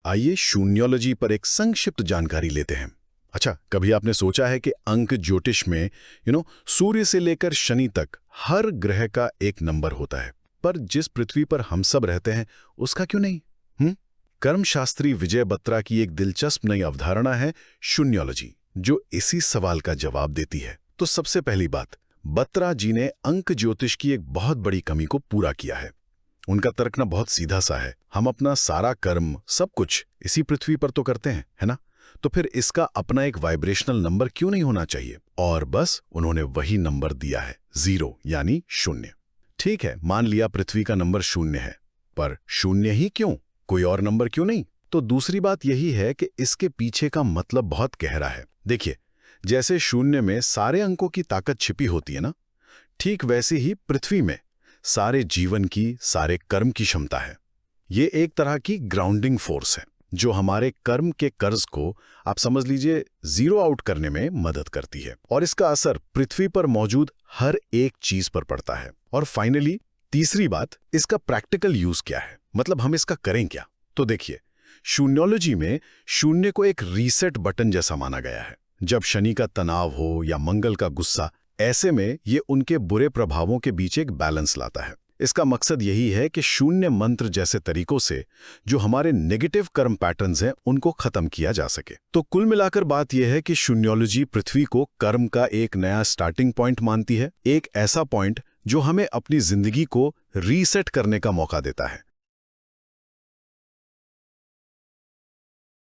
आइए शून्योलॉजी पर एक संक्षिप्त जानकारी लेते हैं। अच्छा, कभी आपने सोचा है कि अंक ज्योतिष में सूर्य से लेकर शनि तक हर ग्रह का एक नंबर होता है, पर जिस पृथ्वी पर हम सब रहते हैं उसका क्यों नहीं? कर्मशास्त्री विजय बत्रा की एक दिलचस्प नई अवधारणा है शून्योलॉजी, जो इसी सवाल का जवाब देती है। तो सबसे पहली बात, बत्रा जी ने अंक ज्योतिष की एक बहुत बड़ी कमी को पूरा किया है। उनका तर्क ना बहुत सीधा सा है। हम अपना सारा कर्म, सब कुछ इसी पृथ्वी पर तो करते हैं, है ना? तो फिर इसका अपना एक वाइब्रेशनल नंबर क्यों नहीं होना चाहिए? और बस उन्होंने वही नंबर दिया है, 0 यानी शून्य। ठीक है, मान लिया पृथ्वी का नंबर 0 है, पर शून्य ही क्यों? कोई और नंबर क्यों नहीं? तो दूसरी बात यही है कि इसके पीछे का मतलब बहुत गहरा है। देखिए, जैसे शून्य में सारे अंकों की ताकत छिपी होती है ना, ठीक वैसे ही पृथ्वी में सारे जीवन की, सारे कर्म की क्षमता है। ये एक तरह की ग्राउंडिंग फोर्स है जो हमारे कर्म के कर्ज को, आप समझ लीजिए, जीरो आउट करने में मदद करती है, और इसका असर पृथ्वी पर मौजूद हर एक चीज पर पड़ता है। और फाइनली तीसरी बात, इसका प्रैक्टिकल यूज क्या है, मतलब हम इसका करें क्या? तो देखिए, शून्योलॉजी में शून्य को एक रीसेट बटन जैसा माना गया है। जब शनि का तनाव हो या मंगल का गुस्सा, ऐसे में ये उनके बुरे प्रभावों के बीच एक बैलेंस लाता है। इसका मकसद यही है कि शून्य मंत्र जैसे तरीकों से जो हमारे नेगेटिव कर्म पैटर्न्स हैं उनको खत्म किया जा सके। तो कुल मिलाकर बात यह है कि शून्योलॉजी पृथ्वी को कर्म का एक नया स्टार्टिंग पॉइंट मानती है, एक ऐसा पॉइंट जो हमें अपनी जिंदगी को रीसेट करने का मौका देता है।